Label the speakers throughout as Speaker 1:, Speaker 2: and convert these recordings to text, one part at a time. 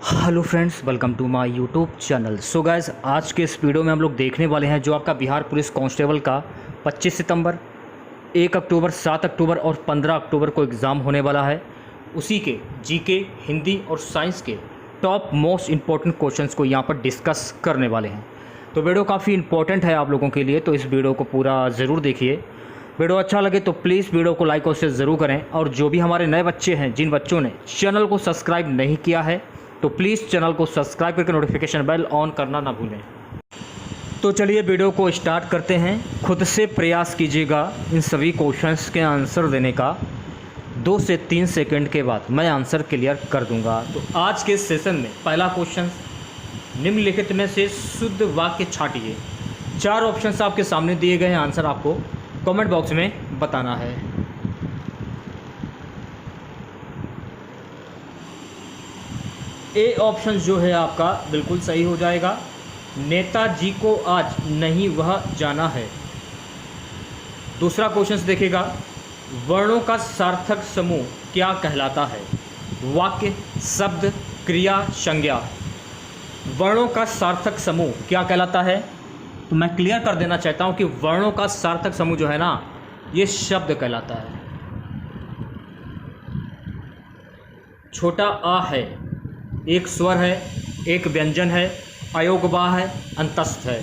Speaker 1: Hello friends, welcome to my YouTube channel. So guys, आज के इस वीडियो में हम लोग देखने वाले हैं जो आपका बिहार पुलिस कांस्टेबल का 25 सितंबर, 1 अक्टूबर, 7 अक्टूबर और 15 अक्टूबर को एग्ज़ाम होने वाला है। उसी के जीके, हिंदी और साइंस के टॉप मोस्ट इम्पॉर्टेंट क्वेश्चंस को यहाँ पर डिस्कस करने वाले हैं। तो वीडियो काफ़ी इंपॉर्टेंट है आप लोगों के लिए, तो इस वीडियो को पूरा ज़रूर देखिए। वीडियो अच्छा लगे तो प्लीज़ वीडियो को लाइक और शेयर ज़रूर करें। और जो भी हमारे नए बच्चे हैं, जिन बच्चों ने चैनल को सब्सक्राइब नहीं किया है, तो प्लीज़ चैनल को सब्सक्राइब करके नोटिफिकेशन बेल ऑन करना ना भूलें। तो चलिए वीडियो को स्टार्ट करते हैं। खुद से प्रयास कीजिएगा इन सभी क्वेश्चंस के आंसर देने का। 2 से 3 सेकंड के बाद मैं आंसर क्लियर कर दूंगा। तो आज के सेशन में पहला क्वेश्चन, निम्नलिखित में से शुद्ध वाक्य छांटिए। 4 ऑप्शंस आपके सामने दिए गए हैं, आंसर आपको कमेंट बॉक्स में बताना है। ए ऑप्शन जो है आपका बिल्कुल सही हो जाएगा। नेताजी को आज नहीं वह जाना है। दूसरा क्वेश्चन देखिएगा, वर्णों का सार्थक समूह क्या कहलाता है? वाक्य, शब्द, क्रिया, संज्ञा। वर्णों का सार्थक समूह क्या कहलाता है? तो मैं क्लियर कर देना चाहता हूं कि वर्णों का सार्थक समूह जो है ना, ये शब्द कहलाता है। छोटा आ है, एक स्वर है, एक व्यंजन है, अयोगवा है, अंतस्थ है।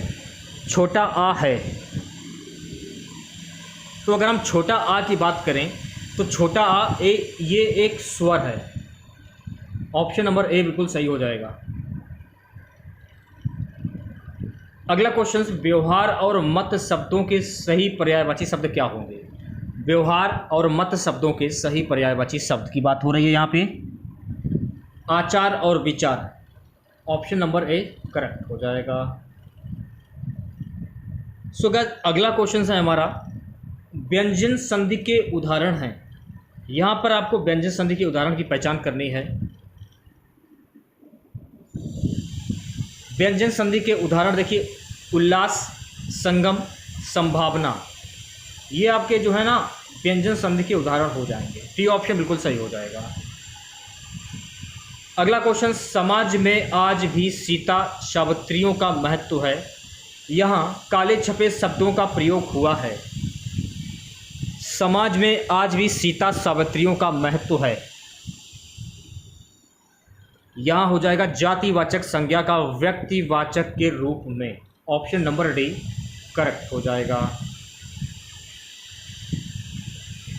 Speaker 1: छोटा आ है, तो अगर हम छोटा आ की बात करें तो छोटा आ ये एक स्वर है। ऑप्शन नंबर ए बिल्कुल सही हो जाएगा। अगला क्वेश्चन, व्यवहार और मत शब्दों के सही पर्यायवाची शब्द क्या होंगे? व्यवहार और मत शब्दों के सही पर्यायवाची शब्द की बात हो रही है यहाँ पे। आचार और विचार। ऑप्शन नंबर ए करेक्ट हो जाएगा। सो गाइस, अगला क्वेश्चन है हमारा, व्यंजन संधि के उदाहरण हैं। यहाँ पर आपको व्यंजन संधि के उदाहरण की पहचान करनी है। व्यंजन संधि के उदाहरण देखिए, उल्लास, संगम, संभावना। ये आपके जो है ना व्यंजन संधि के उदाहरण हो जाएंगे। डी ऑप्शन बिल्कुल सही हो जाएगा। अगला क्वेश्चन, समाज में आज भी सीता सावित्रियों का महत्व है। यहाँ काले छपे शब्दों का प्रयोग हुआ है। समाज में आज भी सीता सावित्रियों का महत्व है। यहाँ हो जाएगा जातिवाचक संज्ञा का व्यक्तिवाचक के रूप में। ऑप्शन नंबर डी करेक्ट हो जाएगा।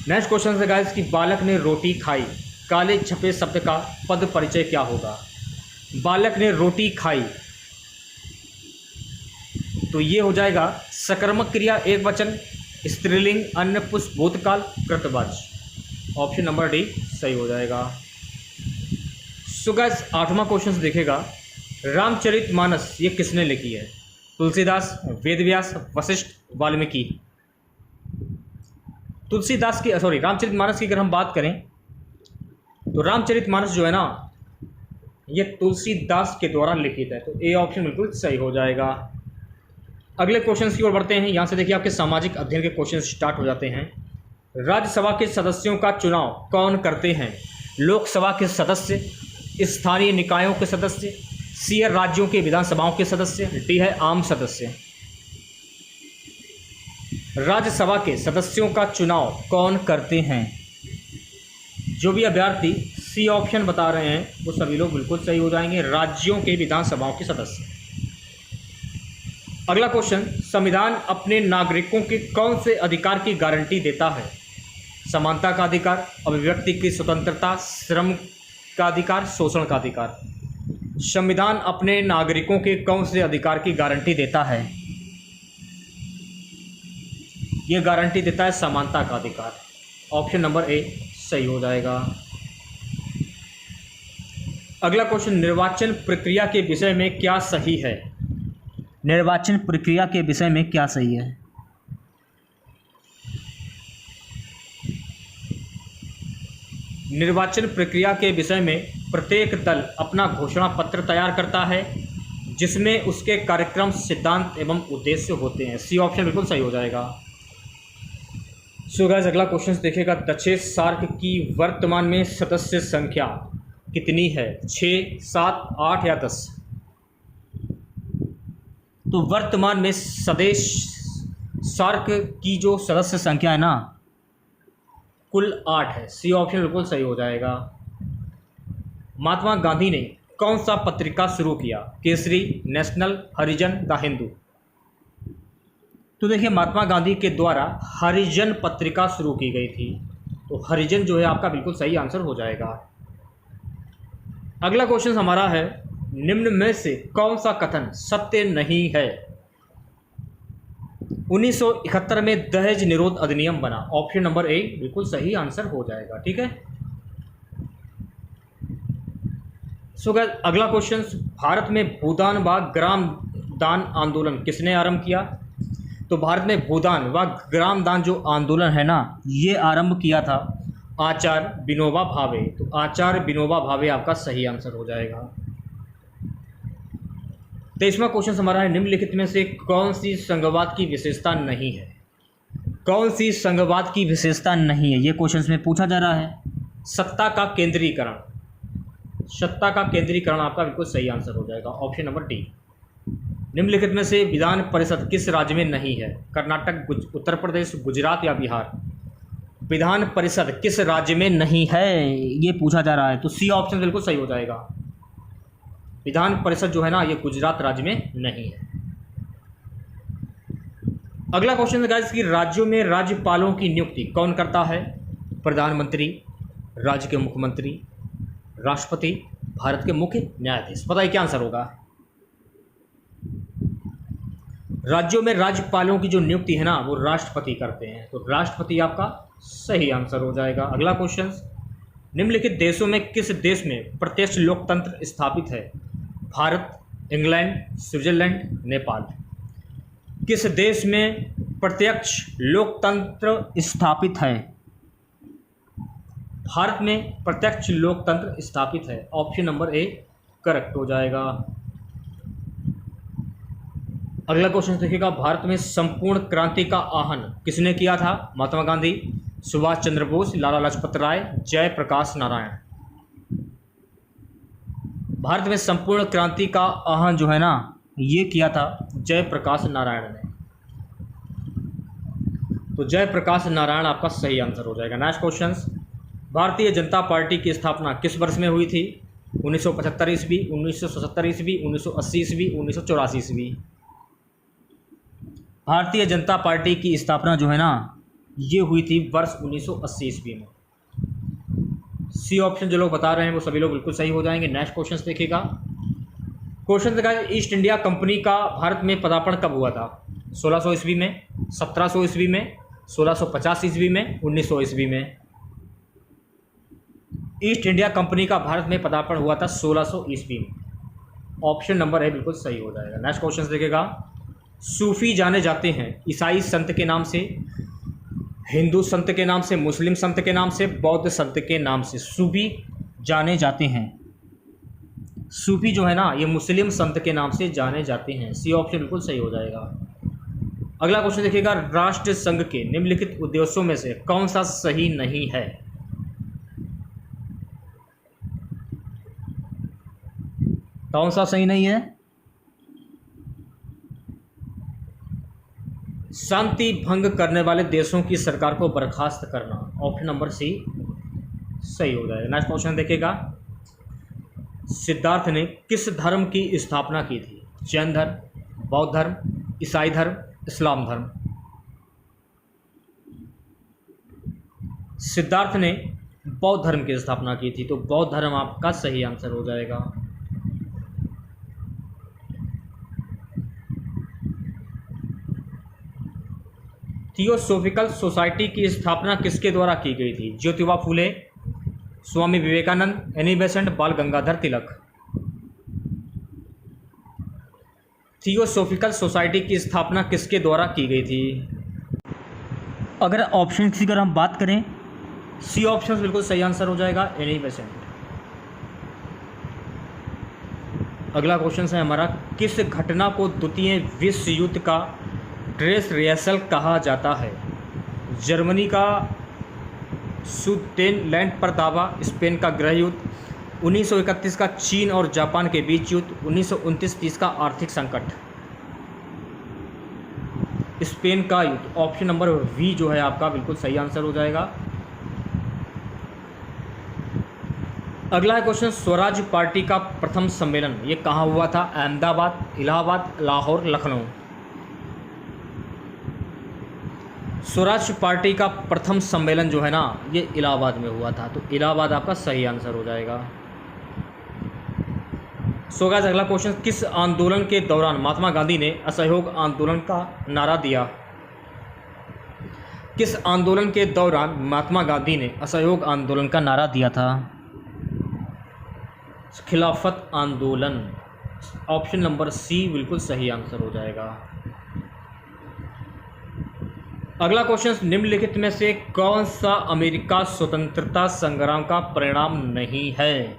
Speaker 1: नेक्स्ट क्वेश्चन है गाइस कि बालक ने रोटी खाई। काले छपे शब्द का पद परिचय क्या होगा? बालक ने रोटी खाई, तो ये हो जाएगा सकर्मक क्रिया, एक वचन, स्त्रीलिंग, अन्य पुष्प, भूतकाल, कृतवाची। ऑप्शन नंबर डी सही हो जाएगा। सो गाइस, 8वां क्वेश्चन देखेगा, रामचरितमानस ये किसने लिखी है? तुलसीदास, वेदव्यास, वशिष्ठ, वाल्मीकि। तुलसीदास की रामचरितमानस की अगर हम बात करें तो रामचरितमानस जो है ना, ये तुलसीदास के द्वारा लिखित है। तो ए ऑप्शन बिल्कुल सही हो जाएगा। अगले क्वेश्चन की ओर बढ़ते हैं। यहाँ से देखिए आपके सामाजिक अध्ययन के क्वेश्चन स्टार्ट हो जाते हैं। राज्यसभा के सदस्यों का चुनाव कौन करते हैं? लोकसभा के सदस्य, स्थानीय निकायों के सदस्य, सी है राज्यों के विधानसभाओं के सदस्य, डी है आम सदस्य। राज्यसभा के सदस्यों का चुनाव कौन करते हैं? जो भी अभ्यर्थी सी ऑप्शन बता रहे हैं वो सभी लोग बिल्कुल सही हो जाएंगे, राज्यों के विधानसभाओं के सदस्य। अगला क्वेश्चन, संविधान अपने नागरिकों के कौन से अधिकार की गारंटी देता है? समानता का अधिकार, अभिव्यक्ति की स्वतंत्रता, श्रम का अधिकार, शोषण का अधिकार। संविधान अपने नागरिकों के कौन से अधिकार की गारंटी देता है? ये गारंटी देता है समानता का अधिकार। ऑप्शन नंबर ए सही हो जाएगा। अगला क्वेश्चन, निर्वाचन प्रक्रिया के विषय में क्या सही है? निर्वाचन प्रक्रिया के विषय में क्या सही है? निर्वाचन प्रक्रिया के विषय में प्रत्येक दल अपना घोषणा पत्र तैयार करता है, जिसमें उसके कार्यक्रम, सिद्धांत एवं उद्देश्य होते हैं। सी ऑप्शन बिल्कुल सही हो जाएगा। सो गाइस, अगला क्वेश्चन देखिएगा, दक्षेश सार्क की वर्तमान में सदस्य संख्या कितनी है, 6, 7, 8 या 10? तो वर्तमान में स्वदेश सार्क की जो सदस्य संख्या है ना, कुल 8 है। सी ऑप्शन बिल्कुल सही हो जाएगा। महात्मा गांधी ने कौन सा पत्रिका शुरू किया? Kesari, national, Harijan, the Hindu? तो देखिए, महात्मा गांधी के द्वारा हरिजन पत्रिका शुरू की गई थी, तो हरिजन जो है आपका बिल्कुल सही आंसर हो जाएगा। अगला क्वेश्चन हमारा है, निम्न में से कौन सा कथन सत्य नहीं है? 1971 में दहेज निरोध अधिनियम बना। ऑप्शन नंबर ए बिल्कुल सही आंसर हो जाएगा। ठीक है। सो गाइस, अगला क्वेश्चन, भारत में भूदान व ग्राम दान आंदोलन किसने आरंभ किया? तो भारत में भूदान व ग्राम दान जो आंदोलन है ना, ये आरंभ किया था आचार्य विनोबा भावे। तो आचार्य विनोबा भावे आपका सही आंसर हो जाएगा। 23वां क्वेश्चन हमारा है, निम्नलिखित में से कौन सी संघवाद की विशेषता नहीं है? कौन सी संघवाद की विशेषता नहीं है, ये क्वेश्चन में पूछा जा रहा है। सत्ता का केंद्रीकरण। सत्ता का केंद्रीकरण आपका बिल्कुल सही आंसर हो जाएगा। Option number D. निम्नलिखित में से विधान परिषद किस राज्य में नहीं है? कर्नाटक, उत्तर प्रदेश, गुजरात या बिहार? विधान परिषद किस राज्य में नहीं है, ये पूछा जा रहा है। तो सी ऑप्शन बिल्कुल सही हो जाएगा। विधान परिषद जो है ना, ये गुजरात राज्य में नहीं है। अगला क्वेश्चन है कि राज्यों में राज्यपालों की नियुक्ति कौन करता है? प्रधानमंत्री, राज्य के मुख्यमंत्री, राष्ट्रपति, भारत के मुख्य न्यायाधीश? पता है क्या आंसर होगा? राज्यों में राज्यपालों की जो नियुक्ति है ना, वो राष्ट्रपति करते हैं, तो राष्ट्रपति आपका सही आंसर हो जाएगा। अगला क्वेश्चन, निम्नलिखित देशों में किस देश में प्रत्यक्ष लोकतंत्र स्थापित है? Bharat, England, Switzerland, Nepal? किस देश में प्रत्यक्ष लोकतंत्र स्थापित है? भारत में प्रत्यक्ष लोकतंत्र स्थापित है। ऑप्शन नंबर ए करेक्ट हो जाएगा। अगला क्वेश्चन देखिएगा, भारत में संपूर्ण क्रांति का आह्वान किसने किया था? महात्मा गांधी, सुभाष चंद्र बोस, लाला लाजपत राय, जयप्रकाश नारायण? भारत में संपूर्ण क्रांति का आह्वान जो है ना, ये किया था जयप्रकाश नारायण ने। तो जयप्रकाश नारायण आपका सही आंसर हो जाएगा। Next question, Bharatiya Janata party की स्थापना किस वर्ष में हुई थी? 1975 ईस्वी, 1977 ईस्वी, 1980 ईस्वी, 1984 ईस्वी? भारतीय जनता पार्टी की स्थापना जो है ना, ये हुई थी वर्ष 1980 ईस्वी में। सी ऑप्शन जो लोग बता रहे हैं वो सभी लोग बिल्कुल सही हो जाएंगे। नेक्स्ट क्वेश्चन देखिएगा, क्वेश्चन देखा, ईस्ट इंडिया कंपनी का भारत में पदार्पण कब हुआ था? 1600 ईस्वी में, 1700 ईस्वी में, 1650 ईस्वी में, 1900 ईस्वी में? ईस्ट इंडिया कंपनी का भारत में पदार्पण हुआ था 1600 ईस्वी में। ऑप्शन नंबर ए बिल्कुल सही हो जाएगा। नेक्स्ट क्वेश्चन देखिएगा, सूफी जाने जाते हैं ईसाई संत के नाम से, हिंदू संत के नाम से, मुस्लिम संत के नाम से, बौद्ध संत के नाम से? सूफी जाने जाते हैं, सूफी जो है ना, ये मुस्लिम संत के नाम से जाने जाते हैं। सी ऑप्शन बिल्कुल सही हो जाएगा। अगला क्वेश्चन देखिएगा, राष्ट्र संघ के निम्नलिखित उद्देश्यों में से कौन सा सही नहीं है? कौन सा सही नहीं है? शांति भंग करने वाले देशों की सरकार को बर्खास्त करना। ऑप्शन नंबर सी सही हो जाएगा। नेक्स्ट क्वेश्चन देखिएगा, सिद्धार्थ ने किस धर्म की स्थापना की थी? जैन धर्म, बौद्ध धर्म, ईसाई धर्म, इस्लाम धर्म? सिद्धार्थ ने बौद्ध धर्म की स्थापना की थी, तो बौद्ध धर्म आपका सही आंसर हो जाएगा। थियोसॉफिकल सोसाइटी की स्थापना किसके द्वारा की गई थी? ज्योतिबा फूले, स्वामी विवेकानंद, एनी बेसेंट, बाल गंगाधर तिलक? थियोसॉफिकल सोसाइटी की स्थापना किसके द्वारा की गई थी? अगर ऑप्शन की अगर हम बात करें, सी ऑप्शन बिल्कुल सही आंसर हो जाएगा, एनी बेसेंट। अगला क्वेश्चन है हमारा, किस घटना को द्वितीय विश्व युद्ध का ड्रेस रिहर्सल कहा जाता है? जर्मनी का सुडेनलैंड पर दावा, स्पेन का गृह युद्ध, 1931 का चीन और जापान के बीच युद्ध, 1929-30 का आर्थिक संकट, स्पेन का युद्ध। ऑप्शन नंबर वी जो है आपका बिल्कुल सही आंसर हो जाएगा। अगला है क्वेश्चन, स्वराज पार्टी का प्रथम सम्मेलन ये कहाँ हुआ था? अहमदाबाद, इलाहाबाद, लाहौर, लखनऊ। स्वराज पार्टी का प्रथम सम्मेलन जो है ना ये इलाहाबाद में हुआ था, तो इलाहाबाद आपका सही आंसर हो जाएगा। सो गाइस अगला क्वेश्चन, किस आंदोलन के दौरान महात्मा गांधी ने असहयोग आंदोलन का नारा दिया? किस आंदोलन के दौरान महात्मा गांधी ने असहयोग आंदोलन का नारा दिया था? खिलाफत आंदोलन। ऑप्शन नंबर सी बिल्कुल सही आंसर हो जाएगा। अगला क्वेश्चन, निम्नलिखित में से कौन सा अमेरिका स्वतंत्रता संग्राम का परिणाम नहीं है?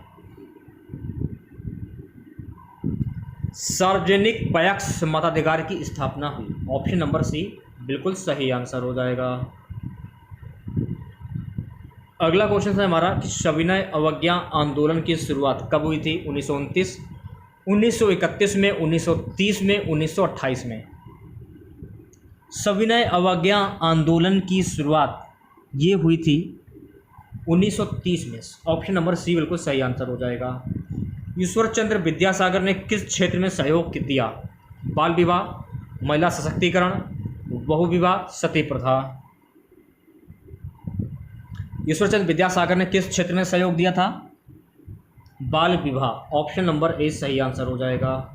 Speaker 1: सार्वजनिक पैक्स मताधिकार की स्थापना हुई। ऑप्शन नंबर सी बिल्कुल सही आंसर हो जाएगा। अगला क्वेश्चन है हमारा कि सविनय अवज्ञा आंदोलन की शुरुआत कब हुई थी? 1929, 1931 में, 1930 में, 1928 में। सविनय अवज्ञा आंदोलन की शुरुआत ये हुई थी 1930 में। ऑप्शन नंबर सी बिल्कुल सही आंसर हो जाएगा। ईश्वर चंद्र विद्यासागर ने किस क्षेत्र में सहयोग दिया? बाल विवाह, महिला सशक्तिकरण, बहुविवाह, सती प्रथा। ईश्वर चंद्र विद्यासागर ने किस क्षेत्र में सहयोग दिया था? बाल विवाह। ऑप्शन नंबर ए सही आंसर हो जाएगा।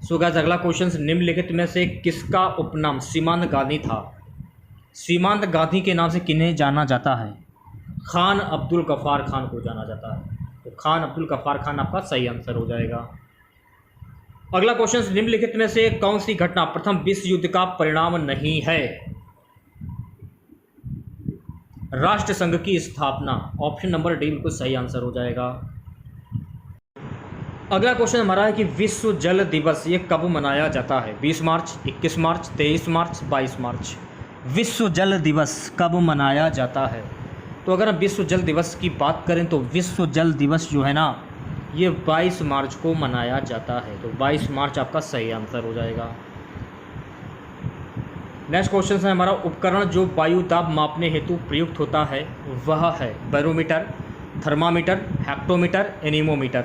Speaker 1: सो गाइस अगला क्वेश्चन, निम्नलिखित में से किसका उपनाम सीमांत गांधी था? सीमांत गांधी के नाम से किन्हें जाना जाता है? खान अब्दुल गफ्फार खान को जाना जाता है, तो खान अब्दुल गफ्फार खान आपका सही आंसर हो जाएगा। अगला क्वेश्चन, निम्नलिखित में से कौन सी घटना प्रथम विश्व युद्ध का परिणाम नहीं है? राष्ट्र संघ की स्थापना। ऑप्शन नंबर डी बिल्कुल सही आंसर हो जाएगा। अगला क्वेश्चन हमारा है कि विश्व जल दिवस ये कब मनाया जाता है? 20 मार्च, 21 मार्च, 23 मार्च, 22 मार्च। विश्व जल दिवस कब मनाया जाता है? तो अगर हम विश्व जल दिवस की बात करें तो विश्व जल दिवस जो है ना ये 22 मार्च को मनाया जाता है, तो 22 मार्च आपका सही आंसर हो जाएगा। नेक्स्ट क्वेश्चन है हमारा, उपकरण जो वायु दाब मापने हेतु प्रयुक्त होता है वह है? Barometer, thermometer, hectometre, anemometer.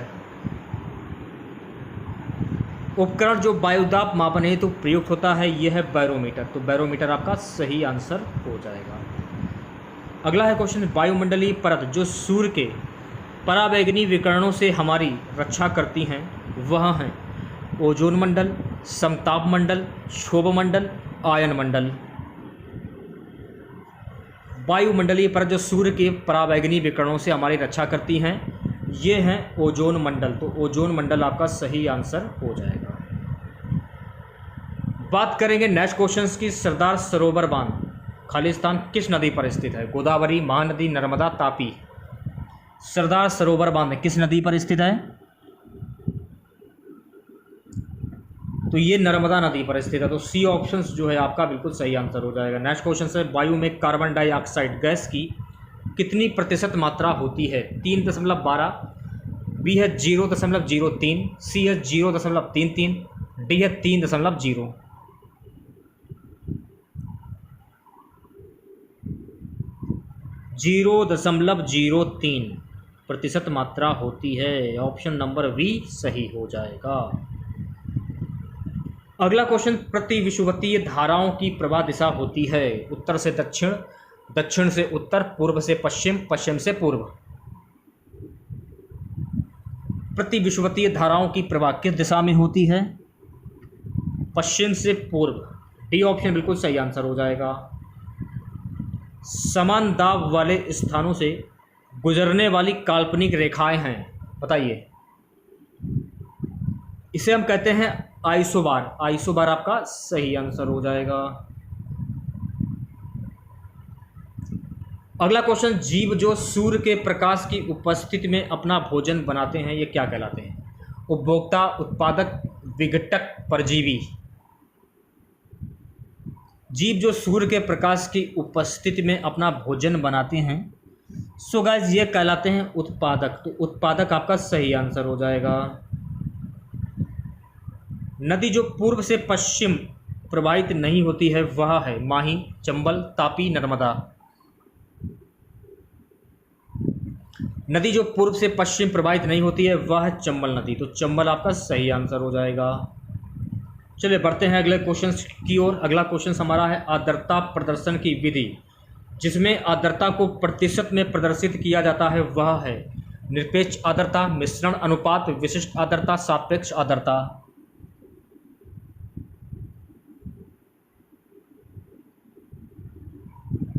Speaker 1: उपकरण जो वायु दाब मापने हेतु प्रयुक्त होता है यह है बैरोमीटर, तो बैरोमीटर आपका सही आंसर हो जाएगा। अगला है क्वेश्चन, वायुमंडलीय परत जो सूर्य के पराबैंगनी विकिरणों से हमारी रक्षा करती हैं वह हैं? ओजोन मंडल, समताप मंडल, क्षोभ मंडल, आयन मंडल। वायुमंडलीय परत जो सूर्य के पराबैंगनी विकिरणों से हमारी रक्षा करती हैं ये हैं ओजोन मंडल, तो ओजोन मंडल आपका सही आंसर हो जाएगा। बात करेंगे नेक्स्ट क्वेश्चंस की, सरदार सरोवर बांध खालिस्तान किस नदी पर स्थित है? गोदावरी, महानदी, नर्मदा, तापी। सरदार सरोवर बांध किस नदी पर स्थित है? तो ये नर्मदा नदी पर स्थित है, तो सी ऑप्शन जो है आपका बिल्कुल सही आंसर हो जाएगा। नेक्स्ट क्वेश्चन है, वायु में कार्बन डाइऑक्साइड गैस की कितनी प्रतिशत मात्रा होती है? 3.12, बी है 0.03, सी है 0.33, डी है 3.0। 0.03 प्रतिशत मात्रा होती है। ऑप्शन नंबर बी सही हो जाएगा। अगला क्वेश्चन, प्रतिविषुवतीय धाराओं की प्रवाह दिशा होती है? उत्तर से दक्षिण, दक्षिण से उत्तर, पूर्व से पश्चिम, पश्चिम से पूर्व। प्रतिविषुवतीय धाराओं की प्रवाह किस दिशा में होती है? पश्चिम से पूर्व। डी ऑप्शन बिल्कुल सही आंसर हो जाएगा। समान दाब वाले स्थानों से गुजरने वाली काल्पनिक रेखाएं हैं, बताइए। इसे हम कहते हैं आइसोबार। आइसोबार आपका सही आंसर हो जाएगा। अगला क्वेश्चन, जीव जो सूर्य के प्रकाश की उपस्थिति में अपना भोजन बनाते हैं ये क्या कहलाते हैं? उपभोक्ता, उत्पादक, विघटक, परजीवी। जीव जो सूर्य के प्रकाश की उपस्थिति में अपना भोजन बनाते हैं सो गाइस ये कहलाते हैं उत्पादक, तो उत्पादक आपका सही आंसर हो जाएगा। नदी जो पूर्व से पश्चिम प्रवाहित नहीं होती है वह है माही, चंबल, तापी, नर्मदा। नदी जो पूर्व से पश्चिम प्रवाहित नहीं होती है वह है चंबल नदी, तो चंबल आपका सही आंसर हो जाएगा। चलिए बढ़ते हैं अगले क्वेश्चन की ओर। अगला क्वेश्चन हमारा है आर्द्रता प्रदर्शन की विधि। जिसमें आर्द्रता को प्रतिशत में प्रदर्शित किया जाता है वह है निरपेक्ष आर्द्रता, मिश्रण अनुपात, विशिष्ट आर्द्रता, सापेक्ष आर्द्रता।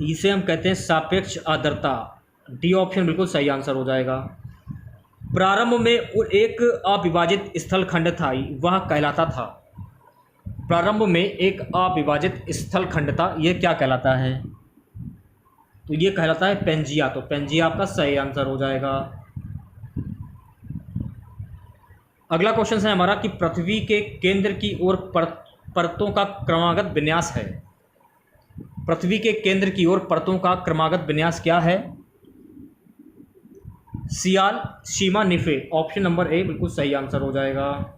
Speaker 1: इसे हम कहते हैं सापेक्ष आर्द्रता। डी ऑप्शन बिल्कुल सही आंसर हो जाएगा। प्रारंभ में एक अविभाजित स्थल खंड था, वह कहलाता था। प्रारंभ में एक अविभाजित स्थल खंड था, यह क्या कहलाता है? तो ये कहलाता है पेंजिया, तो पेंजिया आपका सही आंसर हो जाएगा। अगला क्वेश्चन है हमारा कि पृथ्वी के केंद्र की ओर परतों का क्रमागत विन्यास है। पृथ्वी के केंद्र की ओर परतों का क्रमागत विन्यास क्या है? सियाल, सीमा, निफे। ऑप्शन नंबर ए बिल्कुल सही आंसर हो जाएगा।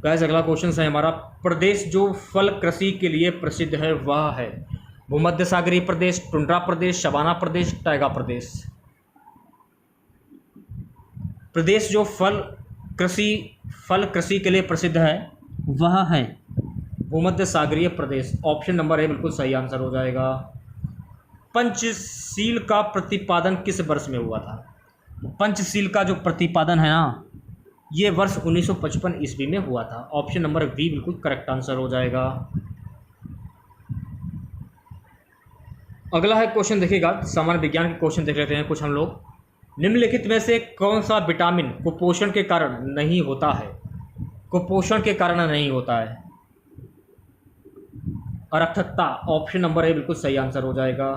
Speaker 1: गाइस अगला क्वेश्चन है हमारा प्रदेश जो फल कृषि के लिए प्रसिद्ध है वह है भूमध्य सागरीय प्रदेश, टुंड्रा प्रदेश, सवाना प्रदेश, टाइगा प्रदेश। प्रदेश जो फल कृषि के लिए प्रसिद्ध है वह है भूमध्य सागरीय प्रदेश। ऑप्शन नंबर ए बिल्कुल सही आंसर हो जाएगा। पंचशील का प्रतिपादन किस वर्ष में हुआ था? पंचशील का जो प्रतिपादन है ना, ये वर्ष 1955 ईस्वी में हुआ था। ऑप्शन नंबर बी बिल्कुल करेक्ट आंसर हो जाएगा। अगला है क्वेश्चन देखिएगा, सामान्य विज्ञान के क्वेश्चन देख लेते हैं कुछ हम लोग। निम्नलिखित में से कौन सा विटामिन कुपोषण के कारण नहीं होता है? कुपोषण के कारण नहीं होता है। अरक्तता। ऑप्शन नंबर ए बिल्कुल सही आंसर हो जाएगा।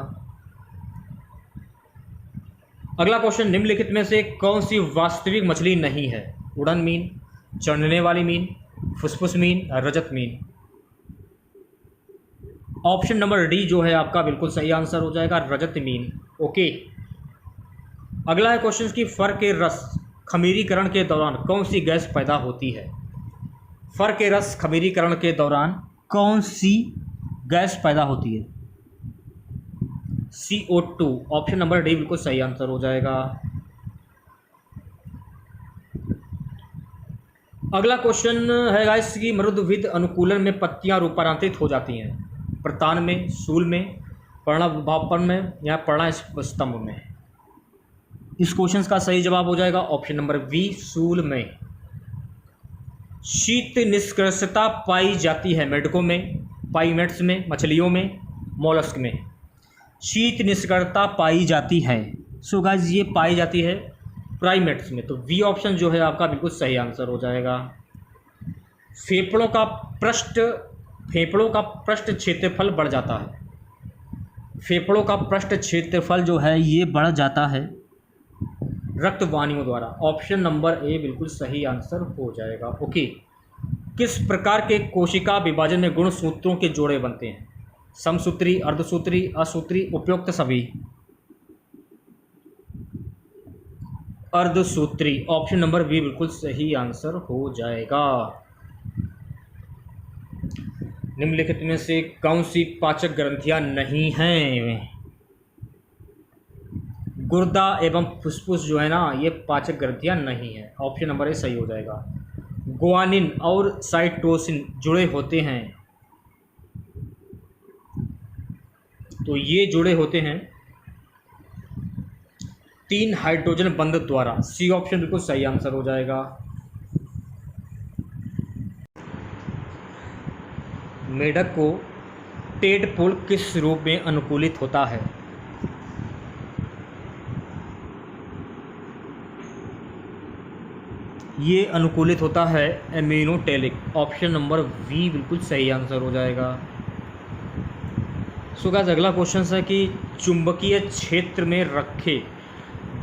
Speaker 1: अगला क्वेश्चन, निम्नलिखित में से कौन सी वास्तविक मछली नहीं है? उड़न मीन, चढ़ने वाली मीन, फुसफुस मीन, रजत मीन। ऑप्शन नंबर डी जो है आपका बिल्कुल सही आंसर हो जाएगा, रजत मीन। ओके। अगला है क्वेश्चन कि फर के रस खमीरीकरण के दौरान कौन सी गैस पैदा होती है? फर के रस खमीरीकरण के दौरान कौन सी गैस पैदा होती है? CO2। ऑप्शन नंबर डी बिल्कुल सही आंसर हो जाएगा। अगला क्वेश्चन है गाइस कि मरुदविद अनुकूलन में पत्तियां रूपांतरित हो जाती हैं प्रतान में, सूल में, पर्णभापन में या पर्णस्तंभ में। इस क्वेश्चन का सही जवाब हो जाएगा ऑप्शन नंबर बी, सूल में। शीत निष्कर्षता पाई जाती है मेढकों में, प्राइमेट्स में, मछलियों में, मोलस्क में। शीत निष्कर्षता पाई जाती है, सो गाइस ये पाई जाती है प्राइमेट्स में, तो बी ऑप्शन जो है आपका बिल्कुल सही आंसर हो जाएगा। फेफड़ों का पृष्ठ क्षेत्रफल बढ़ जाता है। फेफड़ों का पृष्ठ क्षेत्रफल जो है ये बढ़ जाता है रक्तवाहिनियों द्वारा। ऑप्शन नंबर ए बिल्कुल सही आंसर हो जाएगा। ओके। किस प्रकार के कोशिका विभाजन में गुणसूत्रों के जोड़े बनते हैं? समसूत्री, अर्धसूत्री, असूत्री, उपयुक्त सभी। अर्धसूत्री। ऑप्शन नंबर बी बिल्कुल सही आंसर हो जाएगा। निम्नलिखित में से कौन सी पाचक ग्रंथियां नहीं हैं? गुर्दा एवं फुसफुस जो है ना, ये पाचक ग्रंथियां नहीं है। ऑप्शन नंबर ए सही हो जाएगा। ग्वानिन और साइटोसिन जुड़े होते हैं, तो ये जुड़े होते हैं 3 हाइड्रोजन बंध द्वारा। सी ऑप्शन बिल्कुल सही आंसर हो जाएगा। मेढक को टेडपोल किस रूप में अनुकूलित होता है? ये अनुकूलित होता है एमिनोटेलिक। ऑप्शन नंबर वी बिल्कुल सही आंसर हो जाएगा। सो गाइस अगला क्वेश्चन है कि चुंबकीय क्षेत्र में रखे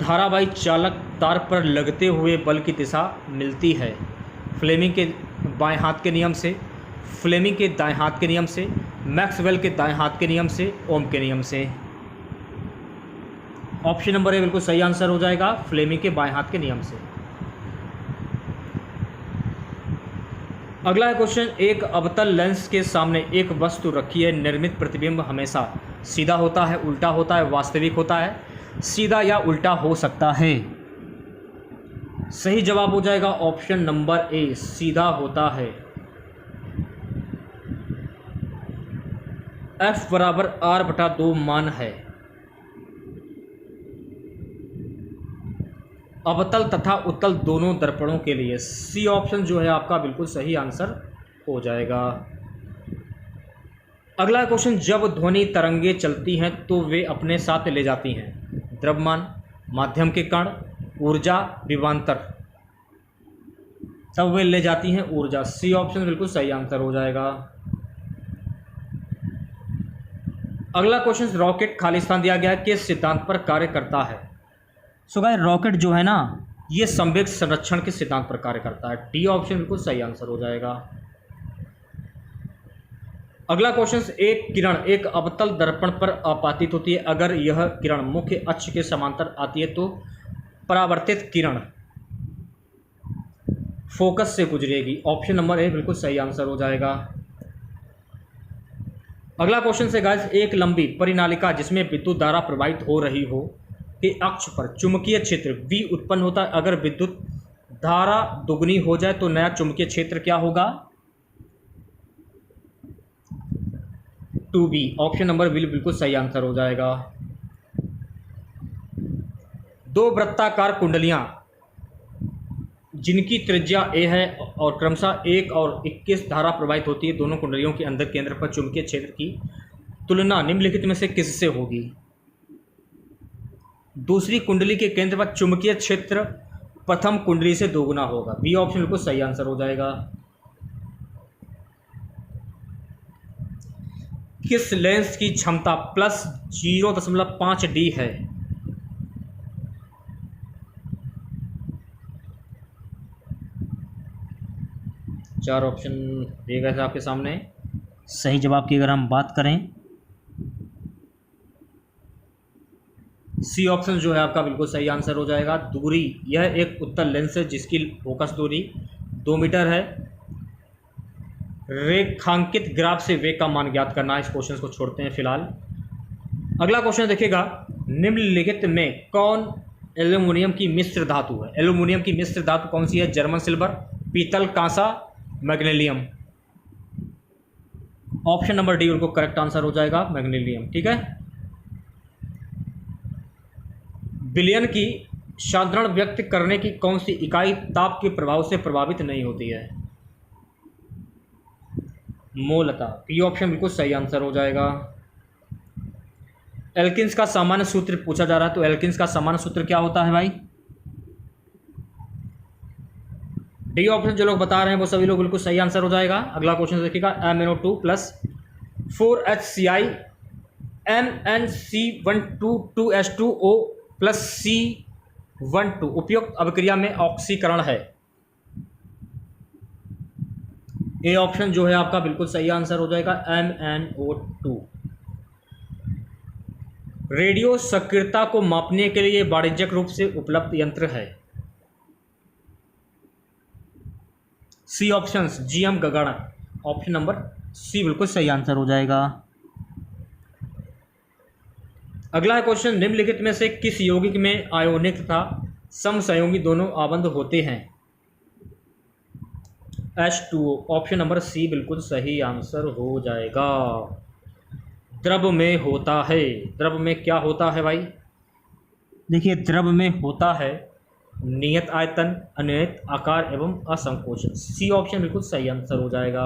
Speaker 1: धारावाही चालक तार पर लगते हुए बल की दिशा मिलती है फ्लेमिंग के बाएं हाथ के नियम से, फ्लेमिंग के दाएं हाथ के नियम से, मैक्सवेल के दाएं हाथ के नियम से, ओम के नियम से। ऑप्शन नंबर ए बिल्कुल सही आंसर हो जाएगा, फ्लेमिंग के बाएं हाथ के नियम से। अगला है क्वेश्चन, एक अवतल लेंस के सामने एक वस्तु रखी है, निर्मित प्रतिबिंब हमेशा सीधा होता है, उल्टा होता है, वास्तविक होता है, सीधा या उल्टा हो सकता है। सही जवाब हो जाएगा ऑप्शन नंबर ए, सीधा होता है। F बराबर R/2 मान है अवतल तथा उत्तल दोनों दर्पणों के लिए। सी ऑप्शन जो है आपका बिल्कुल सही आंसर हो जाएगा। अगला क्वेश्चन, जब ध्वनि तरंगे चलती हैं तो वे अपने साथ ले जाती हैं द्रव्यमान, माध्यम के कण, ऊर्जा, विभवांतर। तब वे ले जाती हैं ऊर्जा। सी ऑप्शन बिल्कुल सही आंसर हो जाएगा। अगला क्वेश्चन, रॉकेट खाली स्थान दिया गया है, किस सिद्धांत पर कार्य करता है। सो गाइस रॉकेट जो है ना, ये संवेग संरक्षण के सिद्धांत पर कार्य करता है। डी ऑप्शन बिल्कुल सही आंसर हो जाएगा। अगला क्वेश्चन, एक किरण एक अवतल दर्पण पर आपातित होती है, अगर यह किरण मुख्य अक्ष के समांतर आती है तो परावर्तित किरण फोकस से गुजरेगी। ऑप्शन नंबर ए बिल्कुल सही आंसर हो जाएगा। अगला क्वेश्चन से गाइस, एक लंबी परिनालिका जिसमें विद्युत धारा प्रवाहित हो रही हो के अक्ष पर चुंबकीय क्षेत्र V उत्पन्न होता है, अगर विद्युत धारा दुगनी हो जाए तो नया चुंबकीय क्षेत्र क्या होगा। 2B ऑप्शन नंबर बी बिल्कुल सही आंसर हो जाएगा। दो वृत्ताकार कुंडलियां जिनकी त्रिज्या A है और क्रमशः 1 और 21 धारा प्रवाहित होती है, दोनों कुंडलियों के अंदर केंद्र पर चुंबकीय क्षेत्र की तुलना निम्नलिखित में से किससे होगी। दूसरी कुंडली के केंद्र पर चुंबकीय क्षेत्र प्रथम कुंडली से दोगुना होगा। बी ऑप्शन बिल्कुल सही आंसर हो जाएगा। किस लेंस की क्षमता +0.5D है। चार ऑप्शन दिए गए थे आपके सामने। सही जवाब की अगर हम बात करें, सी ऑप्शन जो है आपका बिल्कुल सही आंसर हो जाएगा। दूरी, यह एक उत्तल लेंस है जिसकी फोकस दूरी 2 मीटर है। रेखांकित ग्राफ से वेग का मान ज्ञात करना है। इस क्वेश्चन को छोड़ते हैं फिलहाल। अगला क्वेश्चन देखिएगा, निम्नलिखित में कौन एल्यूमिनियम की मिश्र धातु है। एल्यूमिनियम की मिश्र धातु कौन सी है। जर्मन सिल्वर, पीतल, कांसा, मैग्नीशियम। ऑप्शन नंबर डी उनको करेक्ट आंसर हो जाएगा, मैग्नीशियम। ठीक है। विलयन की साधारण व्यक्त करने की कौन सी इकाई ताप के प्रभाव से प्रभावित नहीं होती है। मोलता। पी ऑप्शन बिल्कुल सही आंसर हो जाएगा। एल्किन्स का सामान्य सूत्र पूछा जा रहा है, तो एल्किन्स का सामान्य सूत्र क्या होता है भाई। डी ऑप्शन जो लोग बता रहे हैं वो सभी लोग बिल्कुल सही आंसर हो जाएगा। अगला क्वेश्चन देखिएगा, MnO2 + 4HCl MnC12 + C12 उपयुक्त अभिक्रिया में ऑक्सीकरण है। ए ऑप्शन जो है आपका बिल्कुल सही आंसर हो जाएगा, MnO2। रेडियो सक्रियता को मापने के लिए वाणिज्यिक रूप से उपलब्ध यंत्र है। सी ऑप्शन GM गगन। ऑप्शन नंबर सी बिल्कुल सही आंसर हो जाएगा। अगला क्वेश्चन, निम्नलिखित में से किस यौगिक में आयोनिक तथा समसंयोगी दोनों आबंध होते हैं। H2O। ऑप्शन नंबर सी बिल्कुल सही आंसर हो जाएगा। द्रव में होता है। द्रव में क्या होता है भाई। देखिए द्रव में होता है नियत आयतन, अनियत आकार एवं असंकोचन। सी ऑप्शन बिल्कुल सही आंसर हो जाएगा।